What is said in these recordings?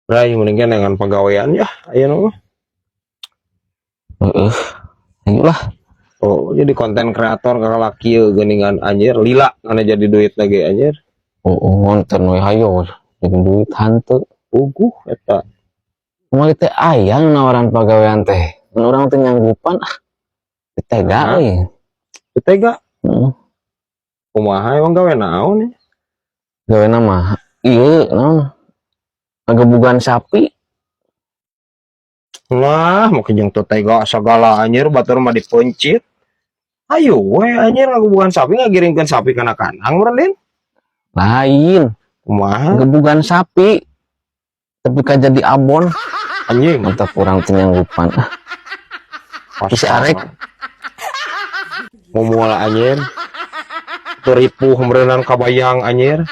Bray mendingan dengan pegawaian ya ayo nama. Heeh. Ayolah. Oh jadi konten kreator kakak laki geningan anjir lila karena jadi duit lagi anjir. Ngonten we hayo. Jadi duit hantu. Uguh eta. Kumaha teh ayang nawaran pagawean teh. Mun urang teh nyanggupan tega we. Tega Heeh. kumaha emang gawe naon ya? Gaweana mah ieu naon? Ngagebugan sapi. Lah mau kijeng tuh tega segala anjir batur mah dipencit. Ayo we anjir bukan sapi ngagiringkeun sapi kana kandang meureun. Lain. Kumaha Gebugan sapi. Tapi kan jadi abon. anjing Mantap urang teh nyanggupan. pas arek. ngomol anjir. Teripuh merenang kabayang anjir.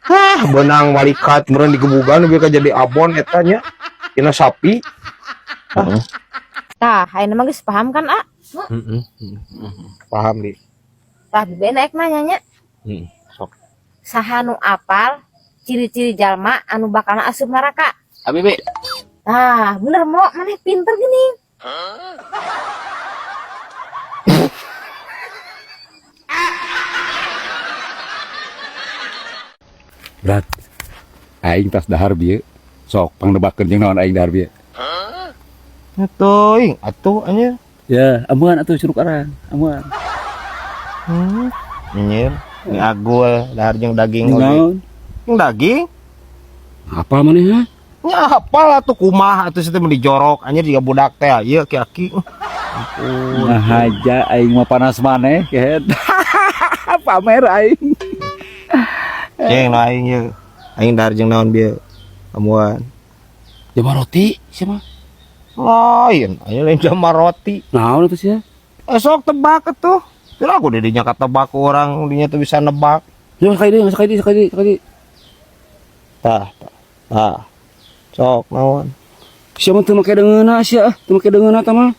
Hah, benang walikat meureun digebugan biar jadi abon eta nya. Tina sapi. Heeh. Tah, ayeuna mah geus paham kan, A? Paham di. Tah bibe naik nanya nya. Sok. Saha nu apal ciri-ciri jalma anu bakal asup neraka? Abi be. Tah, bener mo, maneh pinter gini. Berat. Aing tas dahar bieu. Sok pangdebakeun jeung naon aing dahar bieu. Atuh, atuh anjir. Ya, amuan atuh curug arang. Amuan. Anjir, ini agul dahar jeung daging oge. Naon? Jeung daging? Apa maneh ha? Nya hafal atuh kumaha atuh situ mah dijorok anjir jiga budak teh ieu ki-aki. Ampun. Nah aja aing mah panas maneh kehet. Pamer aing. Ceng no aing ieu. Aing dahar jeung naon bieu? Amuan. Jama roti siapa? Lain, ayo lain jamar roti. Naon atuh sia? Esok tebak atuh. Kira aku didinya katebak orang, dinya tuh bisa nebak. Ya sakali. Tah. Sok naon? Siapa teu make deungeuna sia? Teu make deungeuna tah mah.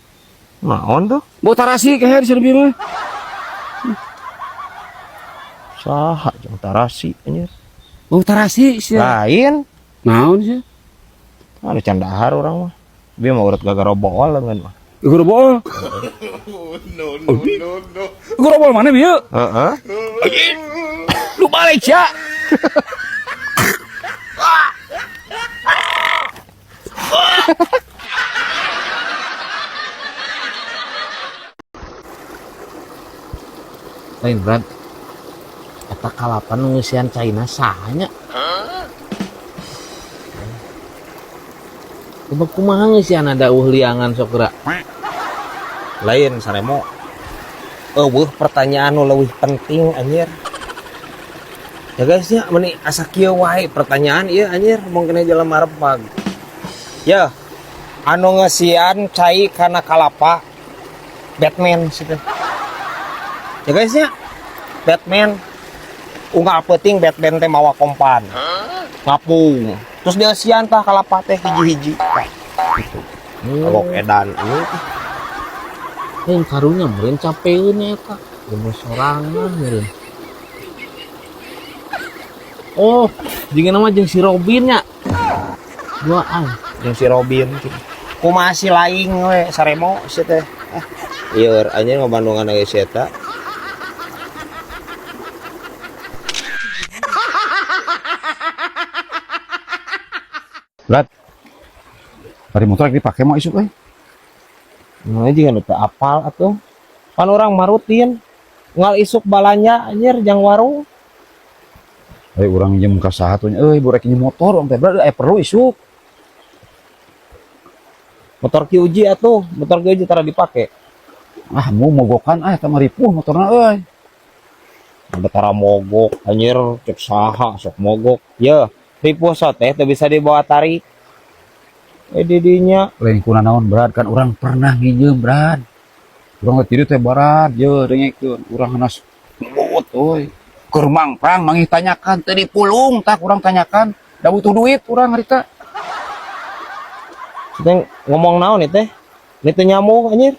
Naon tuh? Bau tarasi kehet sia leuwih mah. Saha jeung tarasi anjir. Bau tarasi sia. Lain. Naon sia? Anu can dahar urang mah. Bieu mah urut gagara bool leungeun mah. Gerobol. No. Gerobol mana bieu? Heeh. Lu balik sia. Lain berat. Eta kalapan nu ngeusian China sahanya. Coba kumaha ngeusian ada liangan sok geura. Lain saremo. Eueuh pertanyaan nu leuwih penting anjir. Ya guys nya meni asa kieu wae pertanyaan ieu anjir mung kena jelema rempag. Ya. Anu ngeusian cai kana kalapa Batman situ. Ya guys nya Batman unggal peuting Batman teh mawa kompan. Ngapung. Terus dia sian tah kalapa teh hiji-hiji. Gitu. Kalau edan ini Lain karunya meureun capeun eta. Geus sorangan meureun. Oh, jeung nama jeung si Robin nya. Duaan. yang si Robin kumaha si laing we saremo sia teh ieu anjeun ngabandungan ge si eta Berat. Bari motor dipake mah isuk euy. nah jeung anu teh apal atuh pan urang mah rutin ngal isuk balanya anjir jang warung Euy urang minjem ka saha tuh euy burek nyi motor teh berat perlu isuk. motor ki uji atuh motor ki uji tara dipake Ah mau mogokan tah mah ripuh motorna euy. ada tara mogok anjir cek saha sok mogok ye ripuh so teh teu bisa dibawa tarik didinya Lain kuna naon berat kan urang pernah nginjem berat. Urang tidur teh barat je dengekeun urang hanas lembut euy. Keur mangprang mangih tanyakan teu dipulung tak urang tanyakan da butuh duit urang harita. Teh ngomong naon teh ini teh nyamuk anjir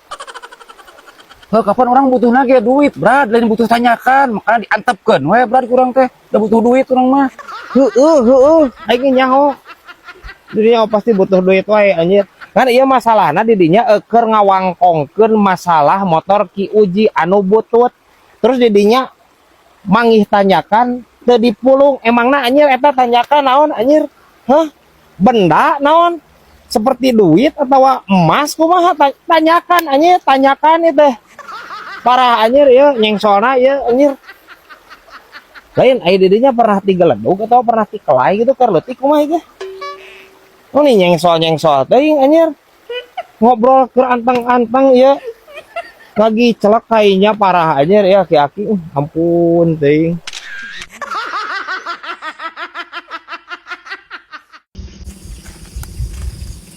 Heuh kapan orang butuh lagi duit berat lain butuh tanyakan makanya diantepkeun we berat urang teh da butuh duit urang mah. heueuh aing nyaho Didinya pasti butuh duit wae anjir. Kan iya masalahna didinya keur ngawangkongkeun masalah motor Ki Uji anu butut. Terus didinya mangih tanyakan teu dipulung. Emangna anjir eta tanyakan naon anjir? Hah? Benda naon? Seperti duit atau emas kumaha tanyakan anjir, tanyakan itu. Parah anjir ya nyengsolna ya anjir. Lain ai didinya pernah tigeledug atau pernah tikelai gitu keur leutik kumaha ieu? Oh nih nyengsol teuing anjir. Ngobrol keur anteng-anteng ya. Lagi celak kayaknya parah anjir ya aki-aki. Ampun teuing.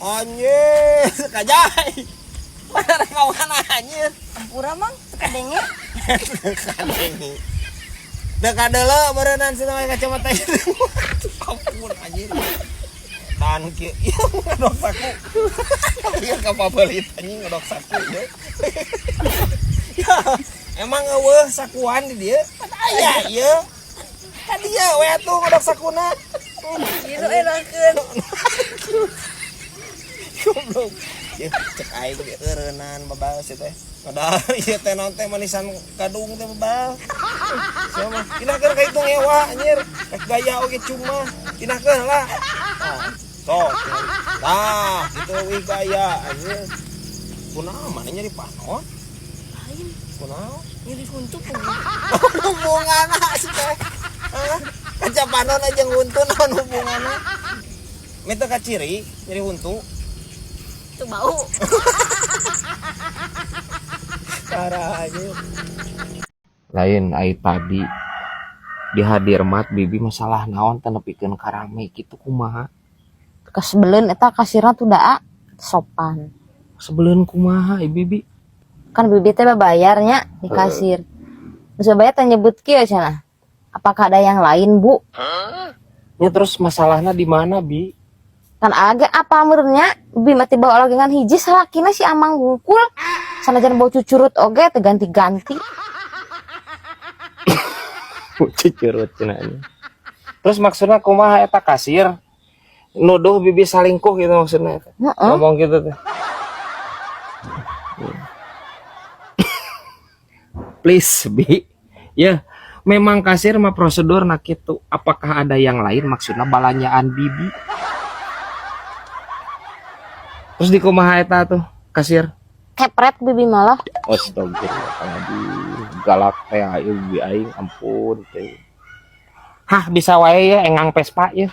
Anjir, kajai. Mana rek mana anjir? Ampura mang kadenge. Kadenge. Dekat deuleu beureunan cenah we kacamata itu. Ampun anjir. Tahan kieu. Ieu ngodok saku. Ieu kapabelit anjing ngodok saku ya. Ya, emang eueuh sakuan di dieu? Aya ieu. Ka dieu we atuh ngodok sakuna. Ieu enakeun. Goblok. Ya, cek aing ge eureunnan babaeus teh. Padahal ieu teh naon teh manisan kadung teh babaeus. Sama, tinahkeun ka itu ngewa anjir. Rek gaya oge cuma. Tinahkeun lah. Sok. Tah, gitu wih gaya anjir. Kunaon mana nyari panon? Lain. Kunaon? Nyari huntu hubunganna sih teh. Hah? Kaca panon aja huntu naon hubunganna? Meta ka ciri nyari huntu. Itu bau. Parah aja. Lain ai tadi dihadir mat bibi masalah naon teh nepikeun karame kitu kumaha? Kasebeleun eta kasirna tuh daa sopan. Sebeleun kumaha bibi? Kan bibi teh bayarnya di kasir. Terus bayar teh nyebut kieu cenah. Apakah ada yang lain, Bu? Ya terus masalahnya di mana, Bi? Kan agak apa menurutnya bibi mati bawa lagi ngan hiji salakina si amang bungkul sanajan bau cucurut oge teh ganti-ganti. Cucurut cenanya. Terus maksudnya kumaha eta kasir? Nuduh bibi salingkuh gitu maksudnya eta. Ngomong gitu teh. Please, Bi. Ya, memang kasir mah prosedur nak kitu. Apakah ada yang lain maksudnya balanyaan bibi? Terus di kumaha eta tuh kasir? Kepret bibi malah. Astagfirullahaladzim. Galak teh ayo bibi aing ampun teh. Hah bisa wae ya engang Vespa ya.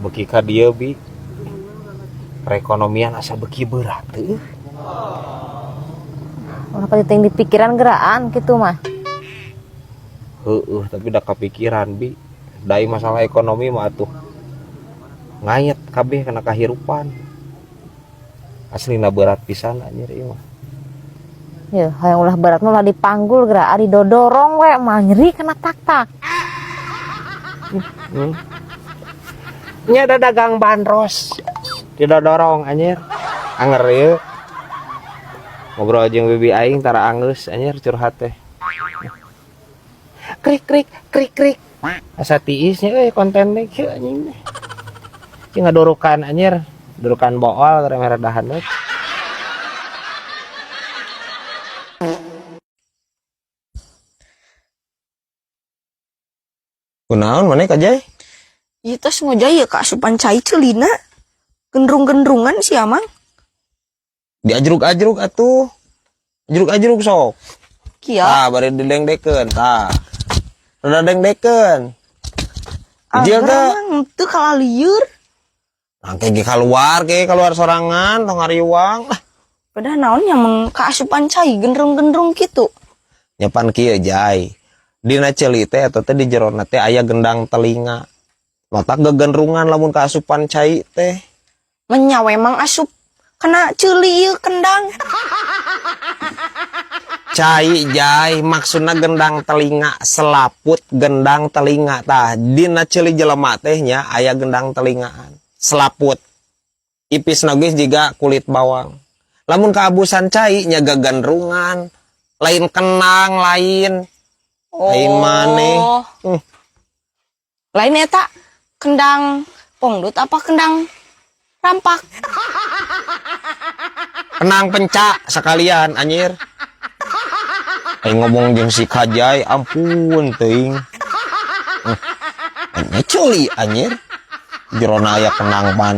Beki ka dieu Bi. Perekonomian asa beki berat teuh. Kenapa diteng di pikiran geraan gitu mah. Heueuh tapi da kepikiran Bi. Dai masalah ekonomi mah atuh ngayet kabeh kana kahirupan. Aslina berat pisan anjir ieu mah. Ya, hayang ulah berat mah dipanggul geura ari dodorong we mah nyeri kena tak-tak. Nya ada dagang bandros. Didodorong anjir. Anger ieu. Ngobrol jeung bibi aing tara angeus anjir curhat teh. Krik krik krik krik. Asa tiisnya euy konten teh kieu anjing. Ki ngadurukan anjir, durukan bool mere dahan deuk. Kunaon maneh Kajay? Ieu tos ngojay ka asupan cai celina. Gendrung-gendrungan si Amang. Diajruk-ajruk atuh. Ajruk-ajruk sok. Kieu. Tah bari didengdekeun, tah. Rada dengdekeun. Ieu teh teu kalalieur. Angke ge keluar sorangan tong ngariwang. Padahal naon yang ka asupan cai gendrung-gendrung kitu. Nyapan kieu Jay. Dina ceuli teh eta teh di jerona teh aya gendang telinga. Matak gegendrungan lamun ka asupan cai teh. Menyawe mang asup kena ceuli ieu kendang. Cai Jay maksudna gendang telinga, selaput gendang telinga tah. Dina ceuli jelema teh nya aya gendang telingaan. Selaput ipis nagis juga kulit bawang. Lamun keabusan cai nya gagandrungan, lain kenang lain maneh. Lain eta kendang pongdut apa kendang rampak? Kenang pencak sekalian anjir. Ngomong jeung si Kajai, ampun teuing. Culi anjir. Jerona aya kenang ban.